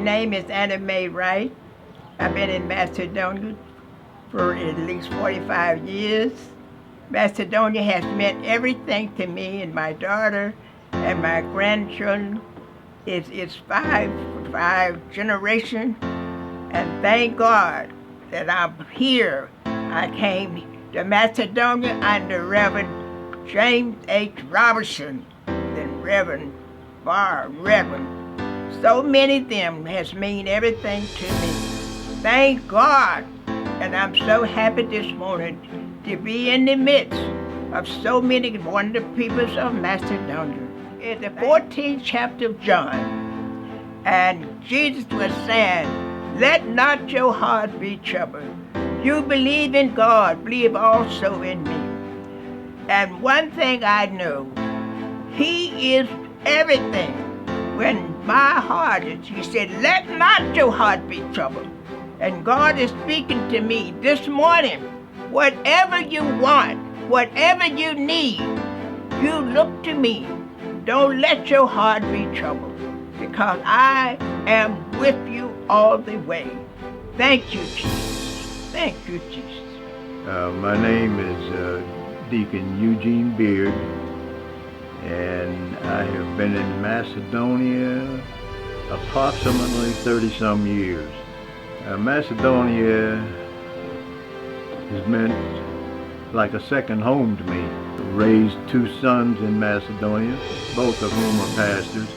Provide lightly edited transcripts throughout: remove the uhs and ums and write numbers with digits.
name is Anna Mae Wright. I've been in Macedonia for at least 45 years. Macedonia has meant everything to me and my daughter and my grandchildren. It's five generations, and thank God that I'm here. I came to Macedonia under Reverend James H. Robertson, then Reverend Barr, Reverend. So many of them has mean everything to me. Thank God, and I'm so happy this morning to be in the midst of so many wonderful people of Macedonia. In the 14th chapter of John, and Jesus was saying, "Let not your heart be troubled. You believe in God, believe also in me." And one thing I know, He is everything. When my heart is, He said, "Let not your heart be troubled." And God is speaking to me this morning. Whatever you want, whatever you need, you look to me. Don't let your heart be troubled, because I am with you all the way. Thank you, Jesus. Thank you, Jesus. My name is Deacon Eugene Beard, and I have been in Macedonia approximately 30-some years. Macedonia has meant like a second home to me. Raised 2 sons in Macedonia, both of whom are pastors.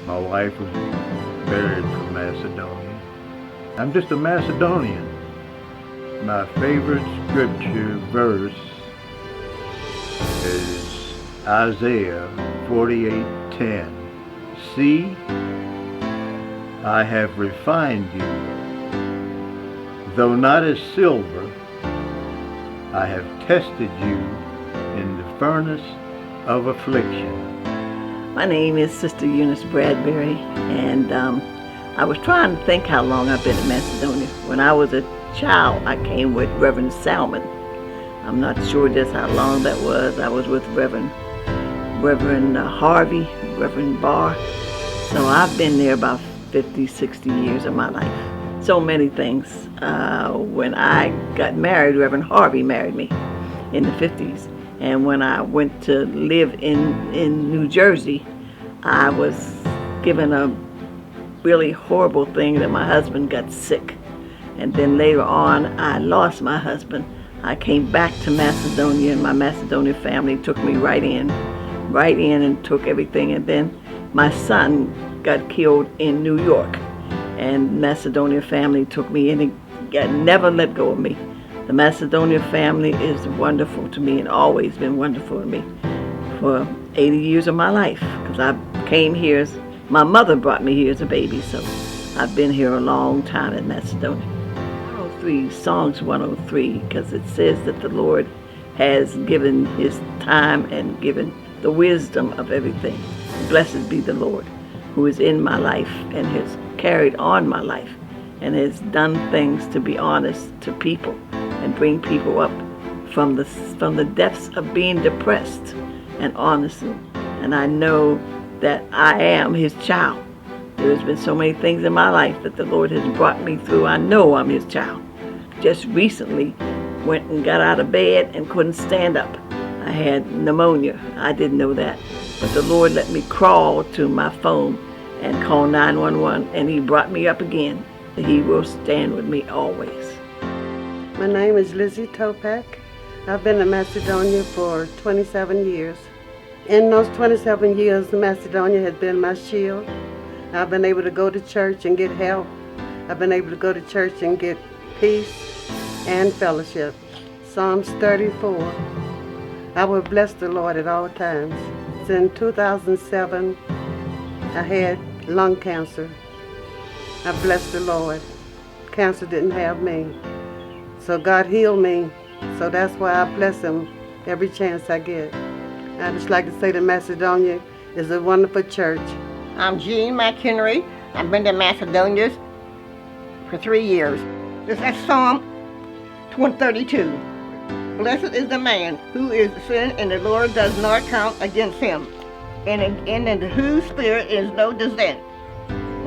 My wife was buried from Macedonia. I'm just a Macedonian. My favorite scripture verse is Isaiah 48:10. See, I have refined you. Though not as silver, I have tested you in the furnace of affliction. My name is Sister Eunice Bradbury, and I was trying to think how long I've been in Macedonia. When I was a child, I came with Reverend Salmon. I'm not sure just how long that was. I was with Reverend Harvey, Reverend Barr. So I've been there about 50, 60 years of my life. So many things. When I got married, Reverend Harvey married me in the 50s. And when I went to live in New Jersey, I was given a really horrible thing that my husband got sick. And then later on, I lost my husband. I came back to Macedonia, and my Macedonian family took me right in and took everything. And then my son got killed in New York, and Macedonian family took me in and never let go of me. The Macedonian family is wonderful to me and always been wonderful to me for 80 years of my life, because I came here, my mother brought me here as a baby, so I've been here a long time in Macedonia. 103, Songs 103, because it says that the Lord has given His time and given the wisdom of everything. Blessed be the Lord, who is in my life and has carried on my life and has done things to be honest to people and bring people up from the depths of being depressed and honest. And I know that I am His child. There's been so many things in my life that the Lord has brought me through. I know I'm His child. Just recently went and got out of bed and couldn't stand up. I had pneumonia. I didn't know that. But the Lord let me crawl to my phone and call 911, and He brought me up again. He will stand with me always. My name is Lizzie Topak. I've been in Macedonia for 27 years. In those 27 years, Macedonia has been my shield. I've been able to go to church and get help. I've been able to go to church and get peace and fellowship. Psalms 34. I will bless the Lord at all times. In 2007, I had lung cancer. I blessed the Lord. Cancer didn't have me. So God healed me. So that's why I bless Him every chance I get. I just like to say that Macedonia is a wonderful church. I'm Jean McHenry. I've been to Macedonia for 3 years. This is Psalm 132. Blessed is the man who is sin and the Lord does not count against him, and in whose spirit is no dissent.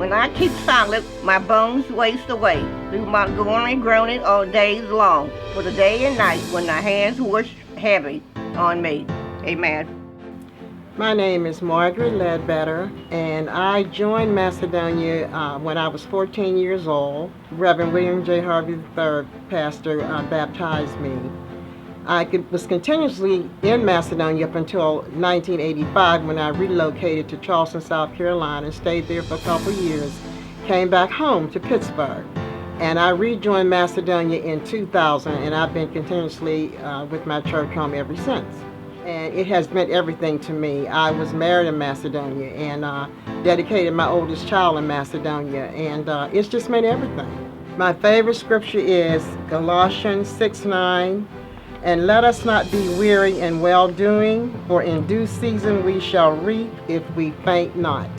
When I keep silent, my bones waste away through my groaning and groaning all days long, for the day and night when the hands were heavy on me. Amen. My name is Margaret Ledbetter, and I joined Macedonia when I was 14 years old. Reverend William J. Harvey III, pastor, baptized me. Was continuously in Macedonia up until 1985 when I relocated to Charleston, South Carolina, and stayed there for a couple years. Came back home to Pittsburgh, and I rejoined Macedonia in 2000, and I've been continuously with my church home ever since. And it has meant everything to me. I was married in Macedonia and dedicated my oldest child in Macedonia, and it's just meant everything. My favorite scripture is Galatians 6:9. And let us not be weary in well-doing, for in due season we shall reap if we faint not.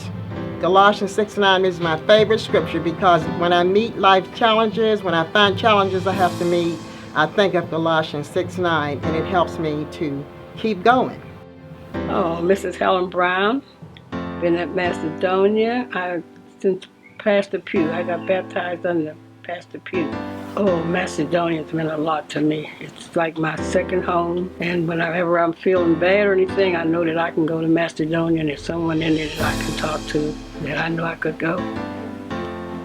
Galatians 6:9 is my favorite scripture because when I meet life challenges, when I find challenges I have to meet, I think of Galatians 6:9, and it helps me to keep going. Oh, Mrs. Helen Brown, been at Macedonia since Pastor Pugh. I got baptized under Pastor Pugh. Oh, Macedonia's meant a lot to me. It's like my second home. And whenever I'm feeling bad or anything, I know that I can go to Macedonia and there's someone in there that I can talk to, that I know I could go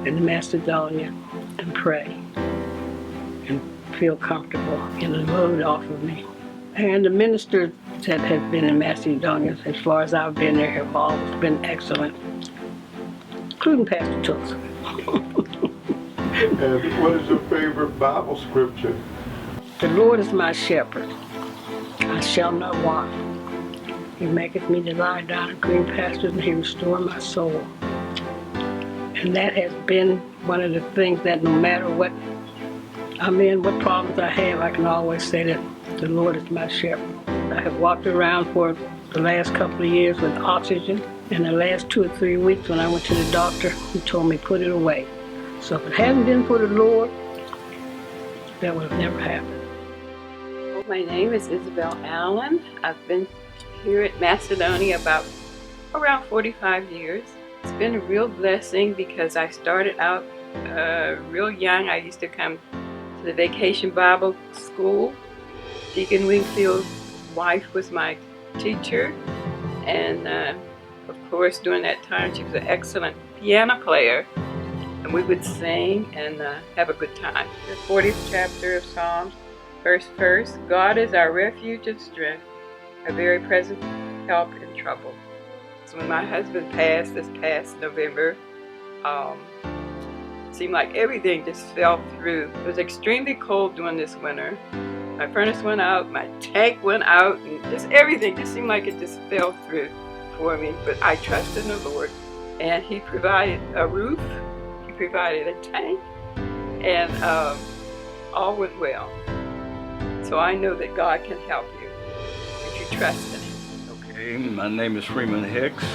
into Macedonia and pray and feel comfortable, get a load off of me. And the ministers that have been in Macedonia, as far as I've been there, have always been excellent, including Pastor Tooks. And what is your favorite Bible scripture? The Lord is my shepherd, I shall not want. He maketh me to lie down in green pastures, and he restores my soul. And that has been one of the things that no matter what I'm in, what problems I have, I can always say that the Lord is my shepherd. I have walked around for the last couple of years with oxygen. In the last 2 or 3 weeks when I went to the doctor, he told me put it away. So if it hadn't been for the Lord, that would have never happened. Well, my name is Isabel Allen. I've been here at Macedonia about around 45 years. It's been a real blessing because I started out real young. I used to come to the Vacation Bible School. Deacon Wingfield's wife was my teacher, and of course during that time she was an excellent piano player, and we would sing and have a good time. The 40th chapter of Psalms, verse, God is our refuge and strength, a very present help in trouble. So when my husband passed this past November, it seemed like everything just fell through. It was extremely cold during this winter. My furnace went out, my tank went out, and just everything just seemed like it just fell through for me. But I trusted in the Lord, and He provided a roof, He provided a tank, and all went well. So I know that God can help you if you trust in Him. Okay, my name is Freeman Hicks.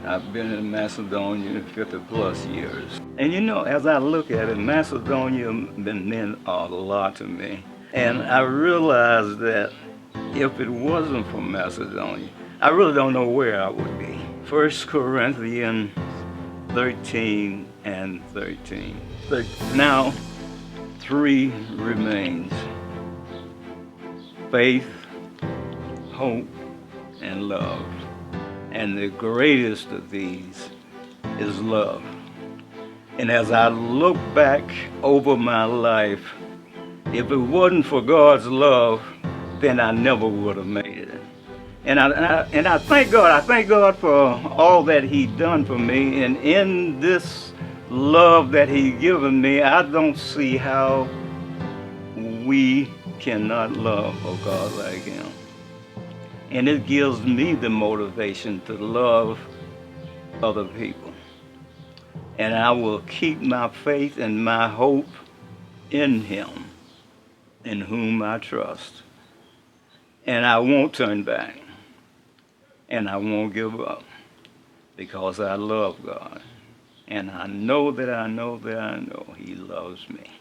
I've been in Macedonia 50 plus years. And you know, as I look at it, Macedonia meant a lot to me. And I realized that if it wasn't for Macedonia, I really don't know where I would be. 1 Corinthians 13 and 13. But now 3 remains: faith, hope, and love. And the greatest of these is love. And as I look back over my life, if it wasn't for God's love, then I never would have made it. And I thank God. I thank God for all that He done for me. And in this love that He given me, I don't see how we cannot love a God like Him. And it gives me the motivation to love other people. And I will keep my faith and my hope in Him, in whom I trust. And I won't turn back. And I won't give up, because I love God. And I know that I know that I know He loves me.